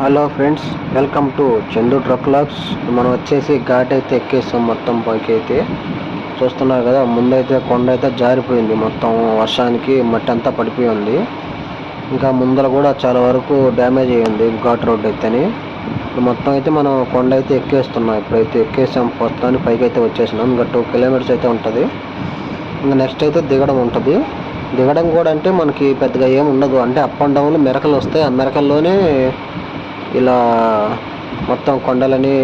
Hello friends, welcome to Chandu truck logs. మనం వచ్చేసి ఘాట్ అయితే ఎక్కేసాం. మొత్తం పైకి అయితే చూస్తున్నారు కదా. ముందైతే కొండ అయితే జారిపోయింది, మొత్తం వర్షానికి మట్టి అంతా పడిపోయి ఉంది. ఇంకా ముందర కూడా చాలా వరకు డ్యామేజ్ అయ్యింది ఘాట్ రోడ్ అయితేని. మొత్తం అయితే మనం కొండ అయితే ఎక్కేస్తున్నాం. ఇప్పుడైతే ఎక్కేసాం, మొత్తాన్ని పైకి అయితే వచ్చేసినాం. ఇంకా 2 కిలోమీటర్స్ అయితే ఉంటుంది. ఇంకా నెక్స్ట్ అయితే దిగడం ఉంటుంది. దిగడం కూడా అంటే మనకి పెద్దగా ఏమి ఉండదు, అంటే అప్ అండ్ డౌన్లో మెరకలు వస్తాయి. ఆ మెరకల్లోనే ఇలా మొత్తం కొండలని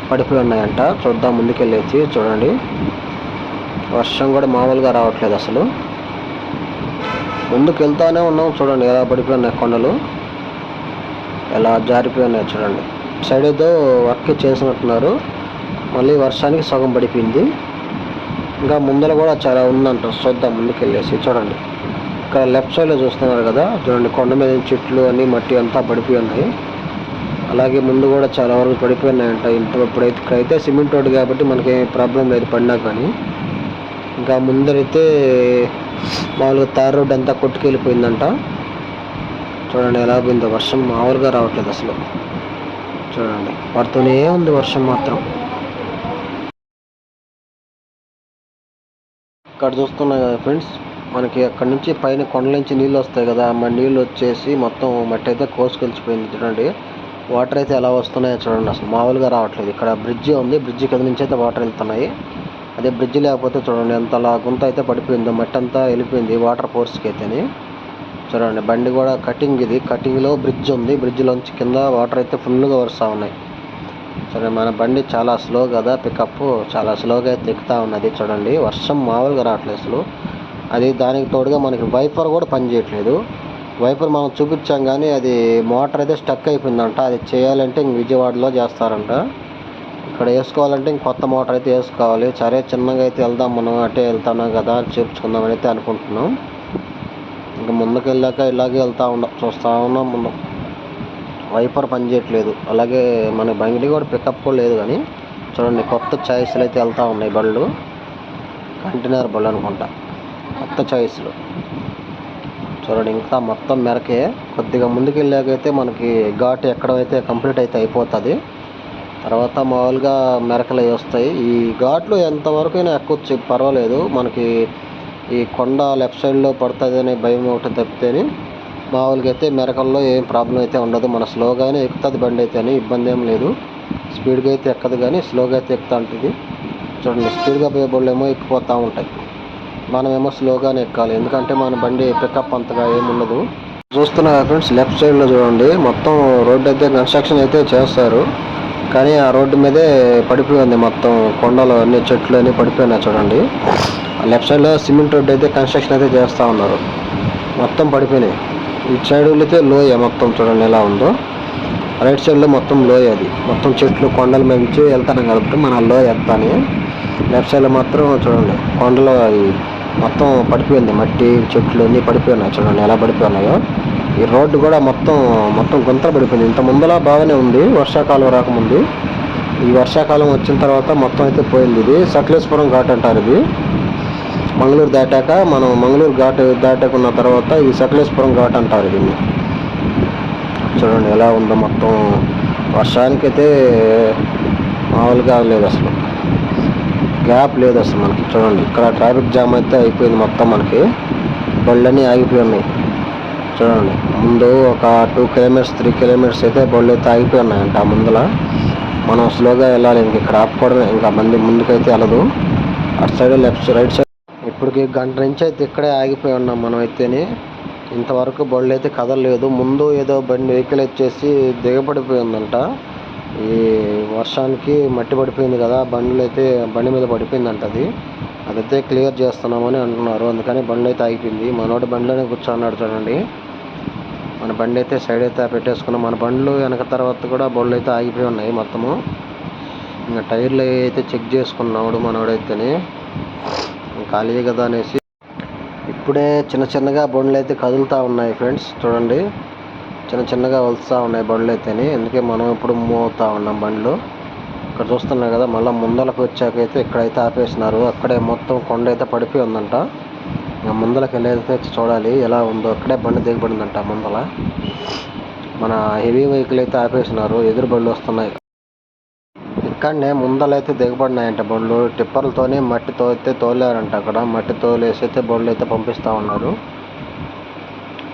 పడిపోయి ఉన్నాయంట. చూద్దాం ముందుకెళ్ళేసి. చూడండి, వర్షం కూడా మామూలుగా రావట్లేదు అసలు. ముందుకు వెళ్తానే ఉన్నాం. చూడండి ఎలా పడిపోయి ఉన్నాయి కొండలు, ఎలా జారిపోయి ఉన్నాయి చూడండి. సైడ్ ఏదో వర్క్ చేసినట్టున్నారు, మళ్ళీ వర్షానికి సగం పడిపోయింది. ఇంకా ముందర కూడా చాలా ఉందంట. చూద్దాం ముందుకెళ్ళేసి. చూడండి, ఇక్కడ లెఫ్ట్ సైడ్లో చూస్తున్నారు కదా, చూడండి కొండ మీద చెట్లు అన్నీ మట్టి అంతా పడిపోయి ఉన్నాయి. అలాగే ముందు కూడా చాలా వరకు పడిపోయి ఉన్నాయంట. ఇప్పుడైతే సిమెంట్ రోడ్ కాబట్టి మనకి ప్రాబ్లం లేదు పడినా కానీ. ఇంకా ముందరైతే మామూలుగా తార్ రోడ్ అంతా కొట్టుకెళ్ళిపోయిందంట. చూడండి ఎలా పోయిందో. వర్షం మామూలుగా రావట్లేదు అసలు. చూడండి, పడుతూనే ఉంది వర్షం మాత్రం. ఇక్కడ చూస్తున్నాయి కదా ఫ్రెండ్స్, మనకి అక్కడ నుంచి పైన కొండల నుంచి నీళ్ళు వస్తాయి కదా, మన నీళ్ళు వచ్చేసి మొత్తం మట్టి అయితే కోసుకెళ్ళిపోయింది. చూడండి వాటర్ అయితే ఎలా వస్తున్నాయో చూడండి, అసలు మామూలుగా రావట్లేదు. ఇక్కడ బ్రిడ్జి ఉంది, బ్రిడ్జి కింద నుంచి అయితే వాటర్ వెళ్తున్నాయి. అదే బ్రిడ్జి లేకపోతే చూడండి ఎంతలా గుంత అయితే పడిపోయిందో, మట్టి అంతా వెళ్ళిపోయింది వాటర్ ఫోర్స్కి అయితేనే. చూడండి బండి కూడా కటింగ్, ఇది కటింగ్లో బ్రిడ్జ్ ఉంది, బ్రిడ్జ్లోంచి కింద వాటర్ అయితే ఫుల్గా వస్తూ ఉన్నాయి. సరే, మన బండి చాలా స్లో కదా, పికప్ చాలా స్లోగా అయితే ఎక్కుతూ ఉన్నది. చూడండి వర్షం మామూలుగా రావట్లేదు అసలు. అది దానికి తోడుగా మనకి వైపర్ కూడా పనిచేయట్లేదు. వైపర్ మనం చూపించాం కానీ అది మోటార్ అయితే స్టక్ అయిపోయిందంట. అది చేయాలంటే ఇంక విజయవాడలో చేస్తారంట. ఇక్కడ వేసుకోవాలంటే ఇంక కొత్త మోటార్ అయితే వేసుకోవాలి. సరే చిన్నగా అయితే వెళ్దాం, మనం అటే వెళ్తున్నాం కదా, చేర్చుకుందామని అయితే అనుకుంటున్నాం. ఇంకా ముందుకు వెళ్ళాక ఇలాగే చూస్తూ ఉన్నాం. ముందు వైపర్ పనిచేయట్లేదు. అలాగే మన బండి కూడా పికప్ కూడా లేదు. కానీ చూడండి కొత్త చాయిస్లు అయితే వెళ్తూ ఉన్నాయి బళ్ళు, కంటైనర్ బళ్ళు అనుకుంటా, కొత్త చాయిస్లు. చూడండి ఇంకా మొత్తం మెరకే. కొద్దిగా ముందుకు వెళ్ళాకైతే మనకి ఘాట్ ఎక్కడైతే కంప్లీట్ అయితే అయిపోతుంది. తర్వాత మామూలుగా మెరకలు అవి వస్తాయి. ఈ ఘాట్లో ఎంతవరకైనా ఎక్కొచ్చు, పర్వాలేదు. మనకి ఈ కొండ లెఫ్ట్ సైడ్లో పడుతుంది అనే భయం ఒకటి తప్పితేని మామూలుగా అయితే మెరకల్లో ఏం ప్రాబ్లం అయితే ఉండదు. మన స్లోగానే ఎక్కుతుంది బండి అయితే అని, ఇబ్బంది ఏం లేదు. స్పీడ్గా అయితే ఎక్కదు కానీ స్లోగా అయితే ఎక్కుతూ ఉంటుంది. చూడండి స్పీడ్గా పోయే బళ్ళు ఏమో ఎక్కిపోతూ ఉంటాయి, మనమేమో స్లోగానే ఎక్కాలి, ఎందుకంటే మన బండి పికప్ అంతగా ఏముండదు. చూస్తున్నారు ఫ్రెండ్స్, లెఫ్ట్ సైడ్లో చూడండి మొత్తం రోడ్డు అయితే కన్స్ట్రక్షన్ అయితే చేస్తారు, కానీ ఆ రోడ్డు మీదే పడిపోయి ఉంది మొత్తం. కొండలు అన్ని చెట్లు అన్నీ పడిపోయినాయి చూడండి. లెఫ్ట్ సైడ్లో సిమెంట్ రోడ్డు అయితే కన్స్ట్రక్షన్ అయితే చేస్తూ ఉన్నారు, మొత్తం పడిపోయినాయి. ఇటు సైడ్ వెళ్తే లోయ మొత్తం, చూడండి ఎలా ఉందో. రైట్ సైడ్లో మొత్తం లోయ, అది మొత్తం చెట్లు కొండల మీద నుంచి వెళ్తాను కాబట్టి మన లోయ ఎత్తాని. లెఫ్ట్ సైడ్లో మాత్రం చూడండి కొండలో మొత్తం పడిపోయింది, మట్టి చెట్లు అన్నీ పడిపోయినాయి. చూడండి ఎలా పడిపోయినాయో. ఈ రోడ్డు కూడా మొత్తం గుంతలు పడిపోయింది. ఇంత ముందలా బాగానే ఉంది వర్షాకాలం రాకముందు. ఈ వర్షాకాలం వచ్చిన తర్వాత మొత్తం అయితే పోయింది. ఇది సకలేశ్వరం ఘాట్ అంటారు. ఇది మంగళూరు దాటాక, మనం మంగళూరు ఘాట్ దాటాకున్న తర్వాత ఈ సకలేశ్వరం ఘాట్ అంటారు దీన్ని. చూడండి ఎలా ఉందో మొత్తం. వర్షానికైతే మామూలుగా లేదు అసలు, గ్యాప్ లేదు అసలు మనకి. చూడండి ఇక్కడ ట్రాఫిక్ జామ్ అయితే అయిపోయింది మొత్తం, మనకి బళ్ళన్నీ ఆగిపోయి ఉన్నాయి. చూడండి ముందు ఒక 2 కిలోమీటర్స్ 3 కిలోమీటర్స్ అయితే బళ్ళు అయితే ఆగిపోయి ఉన్నాయంట. ముందర మనం స్లోగా వెళ్ళాలి, ఇంక ఇక్కడ ఆపుకోవడమే, ఇంకా ముందుకైతే వెళ్ళదు. అటు సైడ్ రైట్ సైడ్ ఇప్పటికి గంట నుంచి అయితే ఇక్కడే ఆగిపోయి ఉన్నాం మనం అయితేనే. ఇంతవరకు బళ్ళు అయితే కదలలేదు. ముందు ఏదో వెహికల్ వచ్చేసి దిగబడిపోయి ఉందంట. ఈ వర్షానికి మట్టి పడిపోయింది కదా, బండి మీద పడిపోయిందంట. అదైతే క్లియర్ చేస్తున్నామని అంటున్నారు, అందుకని బండి అయితే ఆగిపోయింది. మనోడు బండిలోనే కూర్చోన్నాడు చూడండి. మన బండి అయితే సైడ్ అయితే పెట్టేసుకున్నాం. మన బండ్లు వెనక తర్వాత కూడా బళ్ళు అయితే ఆగిపోయి ఉన్నాయి మొత్తము. ఇంకా టైర్లు అయితే చెక్ చేసుకున్నాడు మనోడైతేనే, ఖాళీ కదా అనేసి. ఇప్పుడే చిన్నగా బండ్లు అయితే కదులుతూ ఉన్నాయి ఫ్రెండ్స్. చూడండి చిన్నగా వలుస్తూ ఉన్నాయి బండ్లు అయితేనే, అందుకే మనం ఇప్పుడు మూవ్ అవుతూ ఉన్నాం బండ్లు. ఇక్కడ చూస్తున్నాం కదా, మళ్ళీ ముందలకు వచ్చాకైతే ఇక్కడైతే ఆపేసినారు. అక్కడే మొత్తం కొండ అయితే పడిపోయి ఉందంట. ఇంకా ముందలకు వెళ్ళైతే చూడాలి ఎలా ఉందో. అక్కడే బండి దిగబడిందంట ముందల. మన హెవీ వెహికల్ అయితే ఆపేసినారు, ఎదురు బండ్లు వస్తున్నాయి. ఇక్కడనే ముందలైతే దిగబడినాయంట బండ్లు, టిప్పర్లతోనే మట్టితో అయితే తోలారంట. అక్కడ మట్టి తోలేసి అయితే బండ్లు అయితే పంపిస్తూ ఉన్నారు.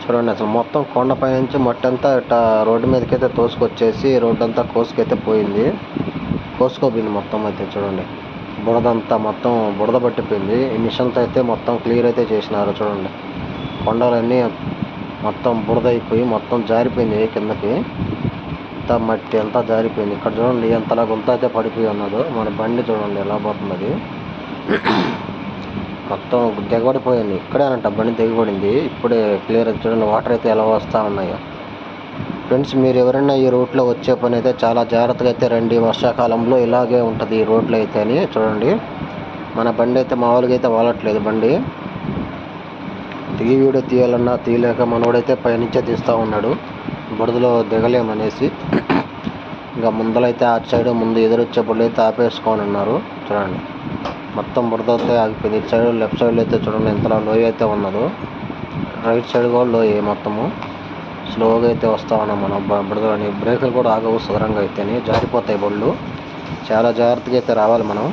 చూడండి అసలు మొత్తం కొండపై నుంచి మట్టి అంతా ఇట్లా రోడ్డు మీదకి అయితే తోసుకొచ్చేసి రోడ్డు అంతా కోసుకైతే కోసుకోపోయింది మొత్తం అయితే. చూడండి బురదంతా మొత్తం బురద పట్టిపోయింది. ఈ మిషన్తో అయితే మొత్తం క్లియర్ అయితే చేసినారు. చూడండి కొండలన్నీ మొత్తం బురద అయిపోయి మొత్తం జారిపోయింది కిందకి, అంతా మట్టి అంతా జారిపోయింది. ఇక్కడ చూడండి ఎంతలా గుంత అయితే పడిపోయి ఉన్నదో. మన బండి చూడండి ఎలా పోతుంది, అది మొత్తం దిగబడిపోయింది. ఇక్కడేనంట బండి దిగబడింది. ఇప్పుడే క్లియర్ చూడండి వాటర్ అయితే ఎలా వస్తూ ఉన్నాయో. ఫ్రెండ్స్ మీరు ఎవరైనా ఈ రూట్లో వచ్చే పని అయితే చాలా జాగ్రత్తగా అయితే రండి. వర్షాకాలంలో ఇలాగే ఉంటుంది ఈ రోడ్లు అయితే అని. చూడండి మన బండి అయితే మామూలుగా అయితే వాలట్లేదు. బండి దిగి వీడియో తీయాలన్నా తీయలేక మనోడైతే పైనుంచే తీస్తూ ఉన్నాడు, బురదలో దిగలేమనేసి. ఇంకా ముందలైతే ఆ సైడ్ ముందు ఎదురొచ్చే బుర్రలు అయితే ఆపేసుకొని ఉన్నారు. చూడండి మొత్తం బురద అయితే ఆగిపోయింది. ఇటు సైడ్ లెఫ్ట్ సైడ్ అయితే చూడండి ఎంతలా లోయ అయితే ఉన్నదో. రైట్ సైడ్ కూడా లోయ మొత్తము. స్లోగా అయితే వస్తూ ఉన్నాం మనం బురదని. బ్రేకులు కూడా ఆగవు సదరంగా అయితేనే, జారిపోతాయి బళ్ళు. చాలా జాగ్రత్తగా అయితే రావాలి మనం.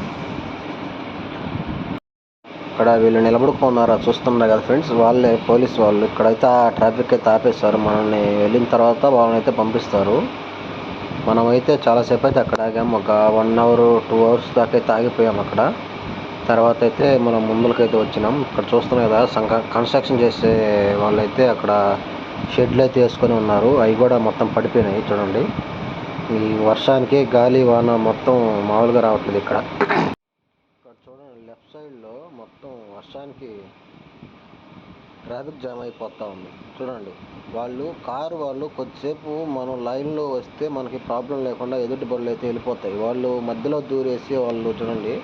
ఇక్కడ వీళ్ళు నిలబడుకున్నారు చూస్తున్నారు కదా ఫ్రెండ్స్, వాళ్ళే పోలీస్ వాళ్ళు. ఇక్కడైతే ఆ ట్రాఫిక్ అయితే ఆపేస్తారు. మనల్ని వెళ్ళిన తర్వాత వాళ్ళని అయితే పంపిస్తారు. మనమైతే చాలాసేపు అయితే అక్కడ ఆగాము, ఒక 1 hour 2 hours దాకా అయితే ఆగిపోయాం అక్కడ. తర్వాత అయితే మనం ముందులకైతే వచ్చినాం. ఇక్కడ చూస్తున్నాం కదా కన్స్ట్రక్షన్ చేసే వాళ్ళైతే అక్కడ షెడ్లు అయితే వేసుకొని ఉన్నారు. అవి కూడా మొత్తం పడిపోయినాయి. చూడండి ఈ వర్షానికి గాలి వాన మొత్తం మామూలుగా రావట్లేదు ఇక్కడ. చూడండి లెఫ్ట్ సైడ్లో మొత్తం వర్షానికి ట్రాఫిక్ జామ్ అయిపోతూ ఉంది. చూడండి కారు వాళ్ళు కొద్దిసేపు మనం లైన్లో వస్తే మనకి ప్రాబ్లం లేకుండా ఎదుటి బళ్ళు అయితే వెళ్ళిపోతాయి. వాళ్ళు మధ్యలో దూరేసి వాళ్ళు చూడండి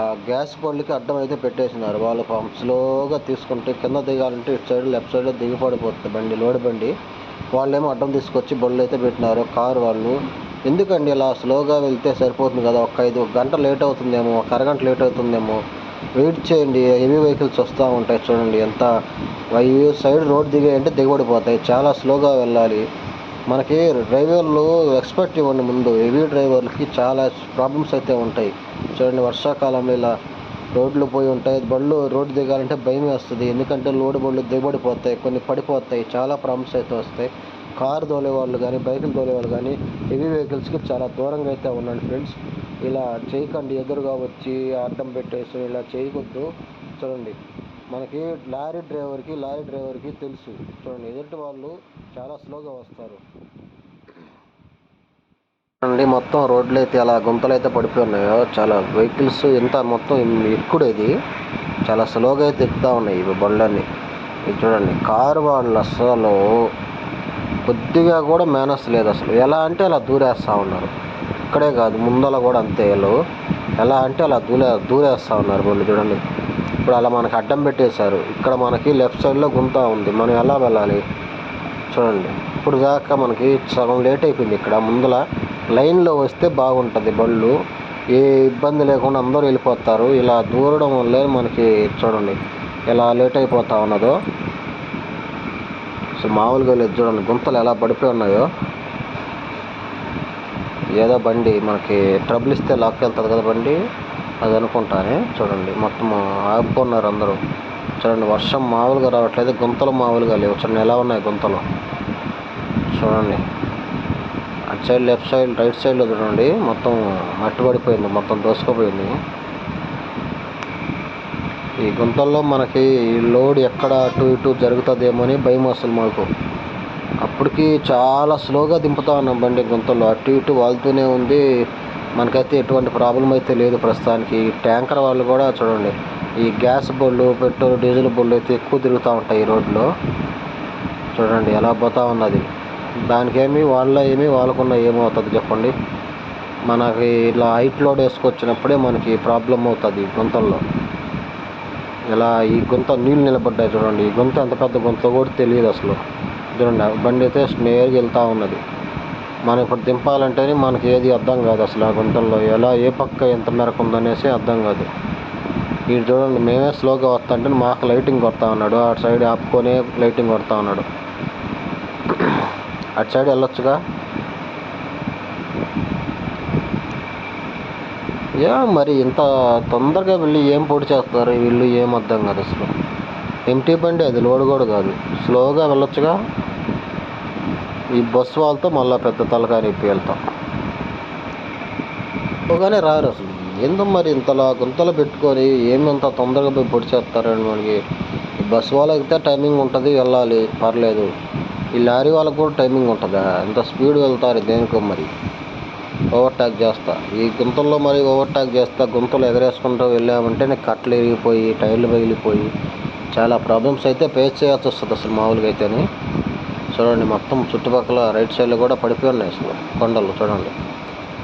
ఆ గ్యాస్ బళ్ళకి అడ్డం అయితే పెట్టేసినారు. వాళ్ళు స్లోగా తీసుకుంటే కింద దిగాలంటే ఇటు సైడ్ లెఫ్ట్ సైడ్లో దిగిపడిపోతుంది బండి, లోడ్ బండి. వాళ్ళేమో అడ్డం తీసుకొచ్చి బళ్ళు అయితే పెట్టినారు. కారు వాళ్ళు ఎందుకండి ఇలా స్లోగా వెళ్తే సరిపోతుంది కదా, ఒక 5 గంటలు లేట్ అవుతుందేమో, ఒక అరగంట లేట్ అవుతుందేమో, వెయిట్ చేయండి. హెవీ వెహికల్స్ వస్తూ ఉంటాయి. చూడండి ఎంత ఈ సైడ్ రోడ్ దిగాయంటే దిగబడిపోతాయి. చాలా స్లోగా వెళ్ళాలి. మనకి డ్రైవర్లు ఎక్స్పర్ట్ ఇవ్వండి ముందు. హెవీ డ్రైవర్లకి చాలా ప్రాబ్లమ్స్ అయితే ఉంటాయి. చూడండి వర్షాకాలంలో ఇలా రోడ్లు పోయి ఉంటాయి, బళ్ళు రోడ్డు దిగాలంటే భయం వేస్తుంది. ఎందుకంటే లోడ్ బళ్ళు దిగబడిపోతాయి, కొన్ని పడిపోతాయి, చాలా ప్రాబ్లమ్స్ అయితే వస్తాయి. కారు తోలేవాళ్ళు కానీ బైకులు తోలేవాళ్ళు కానీ హెవీ వెహికల్స్కి చాలా దూరంగా అయితే ఉండండి ఫ్రెండ్స్. ఇలా చేయకండి, ఎదురుగా వచ్చి అడ్డం పెట్టేసి ఇలా చేయకొద్దు. చూడండి మనకి లారీ డ్రైవర్కి తెలుసు. చూడండి ఎదుటి వాళ్ళు చాలా స్లోగా వస్తారు. చూడండి మొత్తం రోడ్లు అయితే అలా గుంతలు అయితే పడిపోయి ఉన్నాయో. చాలా వెహికల్స్ ఎంత మొత్తం ఎక్కుడేది చాలా స్లోగా అయితే ఎక్కుతూ ఉన్నాయి ఇవి బండ్లన్నీ. ఇది చూడండి కారు వాళ్ళు అసలు కొద్దిగా కూడా మేనస్ లేదు అసలు. ఎలా అంటే అలా దూరేస్తూ ఉన్నారు. ఇక్కడే కాదు ముందల కూడా అంతే. వీళ్ళు ఎలా అంటే అలా దూరేస్తూ ఉన్నారు బళ్ళు. చూడండి ఇప్పుడు అలా మనకి అడ్డం పెట్టేశారు. ఇక్కడ మనకి లెఫ్ట్ సైడ్లో గుంత ఉంది, మనం ఎలా వెళ్ళాలి చూడండి. ఇప్పుడు దాకా మనకి సగం లేట్ అయిపోయింది. ఇక్కడ ముందల లైన్లో వస్తే బాగుంటుంది బళ్ళు, ఏ ఇబ్బంది లేకుండా అందరూ వెళ్ళిపోతారు. ఇలా దూరడం వల్లే మనకి చూడండి ఎలా లేట్ అయిపోతూ ఉన్నదో. అసలు మామూలుగా లేదు. చూడండి గుంతలు ఎలా పడిపోయి ఉన్నాయో. ఏదో బండి మనకి ట్రబుల్ ఇస్తే లాక్కెళ్తుంది కదా బండి, అది అనుకుంటానే. చూడండి మొత్తం ఆపుకున్నారు అందరూ. చూడండి వర్షం మామూలుగా రావట్లేదు, గుంతలు మామూలుగా లేవు. చూడండి ఎలా ఉన్నాయి గుంతలు. చూడండి అటు సైడ్ లెఫ్ట్ సైడ్ రైట్ సైడ్లో చూడండి మొత్తం మట్టి పడిపోయింది, మొత్తం దోసుకుపోయింది. ఈ గుంతల్లో మనకి లోడ్ ఎక్కడ అటు ఇటు జరుగుతుందేమో అని భయం వస్తుంది మాకు. అప్పటికి చాలా స్లోగా దింపుతా ఉన్నాం బండి గుంతల్లో, అటు ఇటు వాళ్తూనే ఉంది. మనకైతే ఎటువంటి ప్రాబ్లం అయితే లేదు ప్రస్తుతానికి. ట్యాంకర్ వాళ్ళు కూడా చూడండి ఈ గ్యాస్ బళ్ళు పెట్రోల్ డీజిల్ బళ్ళు అయితే ఎక్కువ తిరుగుతూ ఉంటాయి ఈ రోడ్లో. చూడండి ఎలా పోతా ఉన్నది. దానికేమి వాళ్ళకున్న ఏమవుతుంది చెప్పండి. మనకి ఇలా హైట్ లోడ్ వేసుకొచ్చినప్పుడే మనకి ప్రాబ్లం అవుతుంది గుంతల్లో. ఇలా ఈ గుంత నీళ్ళు నిలబడ్డాయి చూడండి. ఈ గుంత ఎంత పెద్ద గుంత కూడా తెలియదు అసలు. చూడండి బండి అయితే నేరుగా వెళ్తూ ఉన్నది. మనం ఇప్పుడు దింపాలంటేనే మనకి ఏది అర్థం కాదు అసలు. ఆ గుంటల్లో ఎలా ఏ పక్క ఎంత మేరకు ఉందనేసి అర్థం కాదు. ఇది చూడండి మేమే స్లోగా వస్తుంటే మాకు లైటింగ్ కొడతా ఉన్నాడు, అటు సైడ్ ఆపుకొని లైటింగ్ కొడతా ఉన్నాడు. అటు సైడ్ వెళ్ళొచ్చుగా. మరి ఇంత తొందరగా వెళ్ళి ఏం పొడి చేస్తారు వీళ్ళు, ఏం అర్థం కాదు అసలు. ఎంటీ బండి అది, లోడ్ కూడా కాదు, స్లోగా వెళ్ళొచ్చుగా. ఈ బస్సు వాళ్ళతో మళ్ళీ పెద్ద తలకాయ నొప్పి వెళ్తాం. స్లోగానే రారు అసలు. ఎందుకు మరి ఇంతలా గుంతలు పెట్టుకొని ఏమంత తొందరగా పోయి పొడి చేస్తారండి మనకి. ఈ బస్సు వాళ్ళకి టైమింగ్ ఉంటుంది, వెళ్ళాలి పర్లేదు. ఈ లారీ వాళ్ళకి కూడా టైమింగ్ ఉంటుందా? ఇంత స్పీడ్ వెళ్తారు దేనికో మరి. ఓవర్టేక్ చేస్తా ఈ గుంతల్లో, మరి ఓవర్టేక్ చేస్తా గుంతలు ఎగరేసుకుంటూ వెళ్ళామంటే నీకు కట్టలు విరిగిపోయి, టైర్లు పగిలిపోయి చాలా ప్రాబ్లమ్స్ అయితే ఫేస్ చేయాల్సి వస్తుంది అసలు మామూలుగా అయితేనే. చూడండి మొత్తం చుట్టుపక్కల రైట్ సైడ్లో కూడా పడిపోయి ఉన్నాయి అసలు కొండలు. చూడండి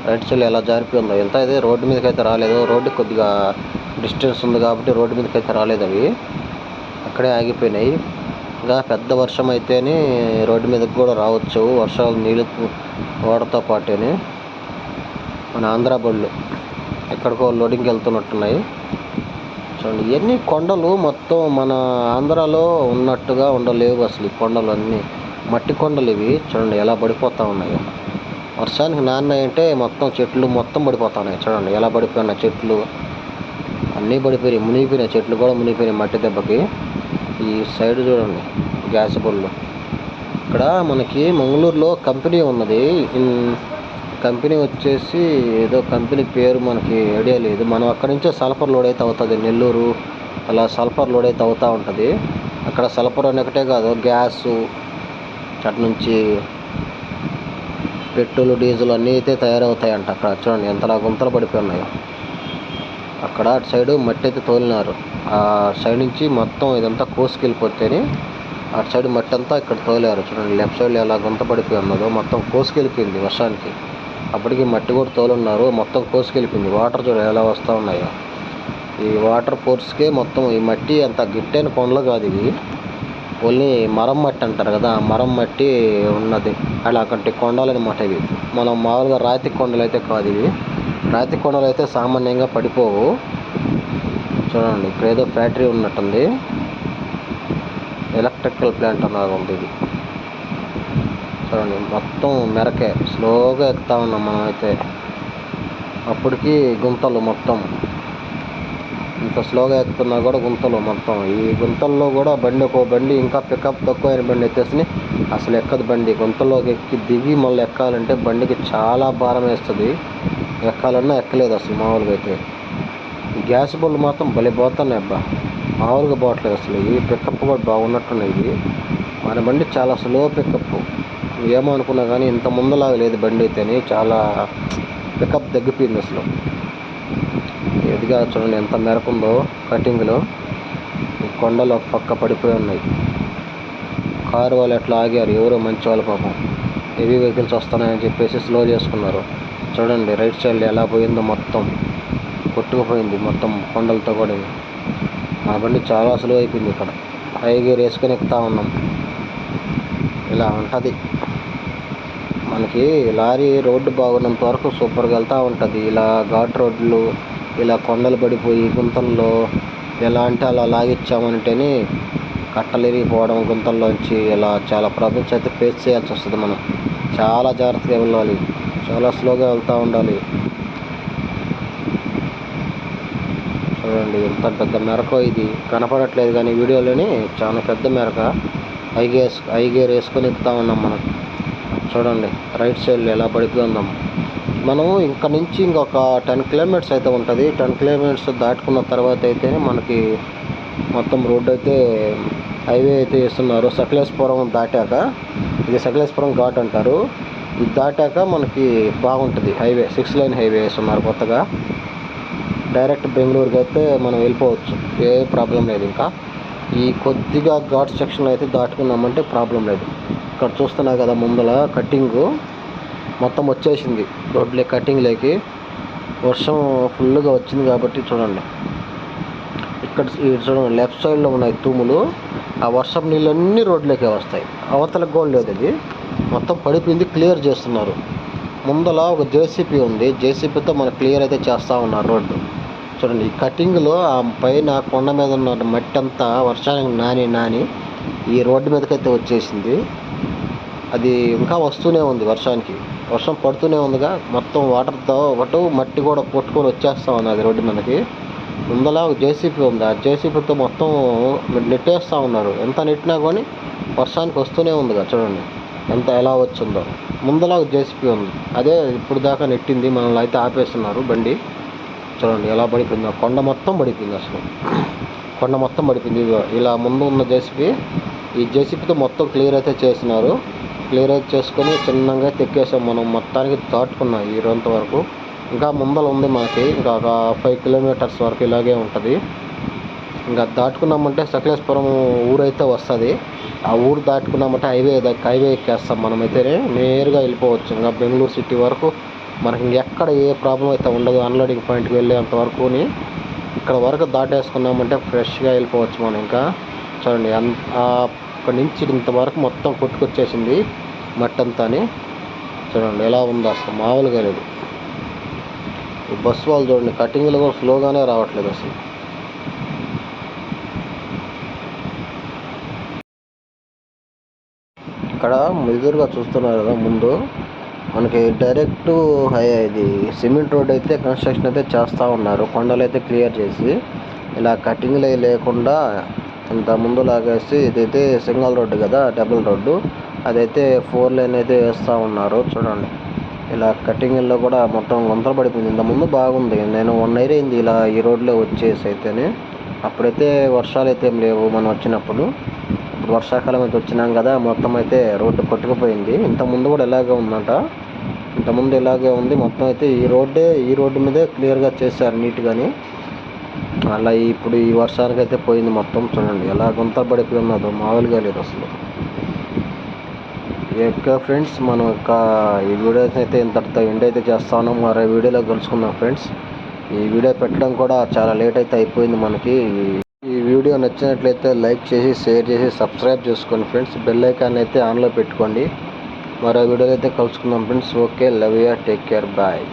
రైట్ సైడ్ ఎలా జారిపోయి ఉందో. ఎంత అయితే రోడ్డు మీదకి అయితే రాలేదు, రోడ్డు కొద్దిగా డిస్టెన్స్ ఉంది కాబట్టి రోడ్డు మీదకి అయితే రాలేదు, అవి అక్కడే ఆగిపోయినాయి. ఇంకా పెద్ద వర్షం అయితేనే రోడ్డు మీదకి కూడా రావచ్చు, వర్షాలు నీళ్ళు వాడతో పాటేనే. మన ఆంధ్ర బళ్ళు ఎక్కడికో లోడింగ్కి వెళ్తున్నట్టున్నాయి. చూడండి ఇవన్నీ కొండలు మొత్తం మన ఆంధ్రాలో ఉన్నట్టుగా ఉండలేవు అసలు. ఈ కొండలు అన్నీ మట్టి కొండలు ఇవి. చూడండి ఎలా పడిపోతూ ఉన్నాయో. వర్షానికి నాన్నాయంటే మొత్తం చెట్లు మొత్తం పడిపోతా ఉన్నాయి. చూడండి ఎలా పడిపోయినాయి చెట్లు, అన్నీ పడిపోయినాయి, మునిగిపోయినాయి చెట్లు కూడా మునిగిపోయినాయి మట్టి దెబ్బకి. ఈ సైడ్ చూడండి గ్యాస్ బళ్ళు. ఇక్కడ మనకి మంగళూరులో కంపెనీ ఉన్నది. కంపెనీ వచ్చేసి ఏదో కంపెనీ పేరు మనకి ఐడియా లేదు. మనం అక్కడి నుంచే సల్ఫర్ లోడ్ అయితే అవుతుంది, నెల్లూరు అలా సల్ఫర్ లోడ్ అయితే అవుతూ ఉంటుంది. అక్కడ సల్ఫర్ అని ఒకటే కాదు, గ్యాసు అటు నుంచి పెట్రోల్ డీజిల్ అన్నీ అయితే తయారవుతాయంట అక్కడ. చూడండి ఎంతలా గుంతలు పడిపోయి ఉన్నాయో. అక్కడ అటు సైడు మట్టి అయితే తోలినారు, ఆ సైడ్ నుంచి మొత్తం ఇదంతా కోసుకెళ్ళిపోతేనే అటు సైడ్ మట్టి అంతా ఇక్కడ తోలారు. చూడండి లెఫ్ట్ సైడ్ ఎలా గుంత పడిపోయి ఉన్నదో, మొత్తం కోసుకెళ్ళిపోయింది వర్షానికి. అప్పటికి మట్టి కూడా తోలున్నారు, మొత్తం కోసుకెళ్ళిపోయింది. వాటర్ చూడండి ఎలా వస్తూ ఉన్నాయో. ఈ వాటర్ ఫోర్స్కే మొత్తం ఈ మట్టి అంత గిట్టైన కొండలు కాదు ఇవి, ఓన్లీ మరం మట్టి అంటారు కదా, మరం మట్టి ఉన్నది అలాంటి కొండలు అనమాట ఇవి. మనం మామూలుగా రాతి కొండలు అయితే కాదు ఇవి. రాతి కొండలు అయితే సామాన్యంగా పడిపోవు. చూడండి ఇక్కడ ఏదో ఫ్యాక్టరీ ఉన్నట్టుంది, ఎలక్ట్రికల్ ప్లాంట్ అన్నది ఉంది ఇది. చూడండి మొత్తం మెరకే, స్లోగా ఎక్కుతా ఉన్నాం మనం అయితే. అప్పటికి గుంతలు మొత్తం ఇంత స్లోగా ఎక్కుతున్నా కూడా గుంతలు మొత్తం. ఈ గుంతల్లో కూడా ఒక బండి ఇంకా పికప్ తక్కువైన బండి ఎత్తేసి అసలు ఎక్కదు బండి. గుంతల్లోకి ఎక్కి దిగి మళ్ళీ ఎక్కాలంటే బండికి చాలా భారం వేస్తుంది, ఎక్కాలన్నా ఎక్కలేదు అసలు మామూలుగా అయితే. ఈ గ్యాస్ బళ్ళు మాత్రం భలే పోతున్నాయి అబ్బా, మామూలుగా పోవట్లేదు అసలు. ఈ పికప్ కూడా బాగున్నట్టున్నాయి ఇవి. మన బండి చాలా స్లో పికప్, ఏమో అనుకున్నా కానీ ఇంత ముందులాగా లేదు బండి అయితేనే, చాలా పికప్ తగ్గిపోయింది అసలు. ఎదిగా చూడండి ఎంత మెరకుందో కటింగ్లో. ఈ కొండలు ఒక పక్క పడిపోయి ఉన్నాయి. కారు వాళ్ళు ఎట్లా ఆగారు, ఎవరో మంచి వాళ్ళు పాపం. హెవీ వెహికల్స్ వస్తున్నాయని చెప్పేసి స్లో చేసుకున్నారు. చూడండి రైట్ సైడ్ ఎలా పోయిందో, మొత్తం కొట్టుకుపోయింది మొత్తం కొండలతో కూడా. మా బండి చాలా స్లో అయిపోయింది. ఇక్కడ హై గేర్ వేసుకొని ఎక్కుతా ఉన్నాం. ఇలా ఉంటుంది మనకి. లారీ రోడ్డు బాగున్నంత వరకు సూపర్గా వెళ్తూ ఉంటుంది. ఇలా ఘాట్ రోడ్లు, ఇలా కొండలు పడిపోయి గుంతల్లో ఎలా అంటే అలా లాగిచ్చామంటేనే కట్టలు ఇరిగిపోవడం, గుంతల్లోంచి ఇలా చాలా ప్రాబ్లమ్స్ అయితే ఫేస్ చేయాల్సి వస్తుంది. మనం చాలా జాగ్రత్తగా వెళ్ళాలి, చాలా స్లోగా వెళ్తూ ఉండాలి. చూడండి ఎంత పెద్ద మెరకో, ఇది కనపడట్లేదు కానీ వీడియోలోని చాలా పెద్ద మెరక. హై గేర్ వేసుకొని ఎక్కుతా ఉన్నాం మనం. చూడండి రైట్ సైడ్ ఎలా పడిపోయి ఉందాం. మనం ఇక్కడ నుంచి ఇంకొక 10 కిలోమీటర్స్ అయితే ఉంటుంది. 10 కిలోమీటర్స్ దాటుకున్న తర్వాత అయితే మనకి మొత్తం రోడ్డు అయితే హైవే అయితే వేస్తున్నారు. సకలేశ్వరం దాటాక, ఇది సకలేశ్వరం ఘాట్ అంటారు. ఇది దాటాక మనకి బాగుంటుంది హైవే, 6 లైన్ హైవే వేస్తున్నారు కొత్తగా. డైరెక్ట్ బెంగళూరుకి అయితే మనం వెళ్ళిపోవచ్చు, ఏ ప్రాబ్లం లేదు. ఇంకా ఈ కొద్దిగా ఘాట్ సెక్షన్ అయితే దాటుకున్నామంటే ప్రాబ్లం లేదు. ఇక్కడ చూస్తున్నా కదా ముందల కట్టింగు మొత్తం వచ్చేసింది రోడ్లే, కటింగ్లోకి వర్షం ఫుల్గా వచ్చింది కాబట్టి. చూడండి ఇక్కడ చూడండి లెఫ్ట్ సైడ్లో ఉన్నాయి తూములు, ఆ వర్షం నీళ్ళన్నీ రోడ్లోకే వస్తాయి. అవతలకు కూడా లేదు, ఇది మొత్తం పడిపోయింది, క్లియర్ చేస్తున్నారు. ముందల ఒక జేసీపీ ఉంది, జేసీపీతో మనకు క్లియర్ అయితే చేస్తూ ఉన్నారు రోడ్డు. చూడండి ఈ కటింగ్లో ఆ పైన కొండ మీద ఉన్న మట్టి అంతా వర్షానికి నాని ఈ రోడ్డు మీదకైతే వచ్చేసింది. అది ఇంకా వస్తూనే ఉంది వర్షం పడుతూనే ఉందిగా, మొత్తం వాటర్తో ఒకటి మట్టి కూడా కొట్టుకొని వచ్చేస్తూ ఉంది అది రోడ్డు మీదకి. ముందల ఒక జేసీబీ ఉంది, ఆ జేసీబీతో మొత్తం నెట్టేస్తూ ఉన్నారు. ఎంత నెట్టినా కానీ వర్షానికి వస్తూనే ఉందిగా, చూడండి ఎలా వచ్చిందో. ముందల ఒక జేసీబీ ఉంది, అదే ఇప్పుడు దాకా నెట్టింది. మనల్ని అయితే ఆపేస్తున్నారు బండి. చూడండి ఎలా పడిపోయిందో, కొండ మొత్తం పడిపోయింది. అసలు కొండ మొత్తం పడిపోయింది. ఇలా ముందు ఉన్న జేసీబీ, ఈ జేసీబీతో మొత్తం క్లియర్ అయితే చేసినారు. క్లియర్ అయితే చేసుకొని చిన్నగా తెక్కేసాం మనం. మొత్తానికి దాటుకున్నాం ఈ రోజంత వరకు. ఇంకా ముందర ఉంది మనకి, ఇంకా ఒక 5 కిలోమీటర్స్ వరకు ఇలాగే ఉంటుంది. ఇంకా దాటుకున్నామంటే సకలేశ్వరం ఊరైతే వస్తుంది. ఆ ఊరు దాటుకున్నామంటే హైవే ఎక్కేస్తాం మనమైతే, నేరుగా వెళ్ళిపోవచ్చు. ఇంకా బెంగళూరు సిటీ వరకు మనకి ఎక్కడ ఏ ప్రాబ్లం అయితే ఉండదు. అన్లోడింగ్ పాయింట్కి వెళ్ళేంత వరకుని ఇక్కడ వరకు దాటేసుకున్నామంటే ఫ్రెష్గా వెళ్ళిపోవచ్చు మనం. ఇంకా చూడండి అక్కడి నుంచి ఇంతవరకు మొత్తం కొట్టుకొచ్చేసింది మట్టి అంతా. చూడండి ఎలా ఉందో, అసలు మామూలుగా లేదు. ఈ బస్సు వాళ్ళు చూడండి, కటింగ్లు కూడా స్లోగానే రావట్లేదు అసలు. ఇక్కడ ఎదురుగా చూస్తున్నారు కదా, ముందు మనకి డైరెక్ట్ ఇది సిమెంట్ రోడ్ అయితే కన్స్ట్రక్షన్ అయితే చేస్తూ ఉన్నారు. కొండలు అయితే క్లియర్ చేసి ఇలా కటింగ్లు అవి లేకుండా ఇంత ముందు లాగేసి, ఇదైతే సింగల్ రోడ్డు కదా, డబుల్ రోడ్డు, అదైతే 4 లేన్ అయితే వేస్తూ ఉన్నారు. చూడండి ఇలా కటింగ్లో కూడా మొత్తం గుంతలు పడిపోయింది. ఇంత ముందు బాగుంది. నేను 1 year అయింది ఇలా ఈ రోడ్లో వచ్చేసి అయితేనే. అప్పుడైతే వర్షాలు అయితే ఏం లేవు మనం వచ్చినప్పుడు. ఇప్పుడు వర్షాకాలం అయితే వచ్చినాం కదా, మొత్తం అయితే రోడ్డు కొట్టుకుపోయింది. ఇంతకుముందు కూడా ఇలాగే ఉందంట, ఇంతకుముందు ఇలాగే ఉంది మొత్తం అయితే. ఈ రోడ్డు మీదే క్లియర్గా చేశారు నీట్గాని. అలా ఇప్పుడు ఈ వర్షానికి అయితే పోయింది మొత్తం. చూడండి ఎలా గుంతలు పడిపోయి ఉన్నదో, మామూలుగా లేదు అసలు. ఫ్రెండ్స్, మనం ఈ వీడియో అయితే ఇంతటితో ఎండ్ అయితే చేస్తాను. మరో వీడియోలో కలుసుకుందాం ఫ్రెండ్స్. ఈ వీడియో పెట్టడం కూడా చాలా లేట్ అయితే అయిపోయింది మనకి. ఈ వీడియో నచ్చినట్లయితే లైక్ చేసి, షేర్ చేసి, సబ్స్క్రైబ్ చేసుకోండి ఫ్రెండ్స్. బెల్ ఐకాన్ అయితే ఆన్లో పెట్టుకోండి. మరో వీడియోలో అయితే కలుసుకుందాం friends. Okay, love you, take care, bye.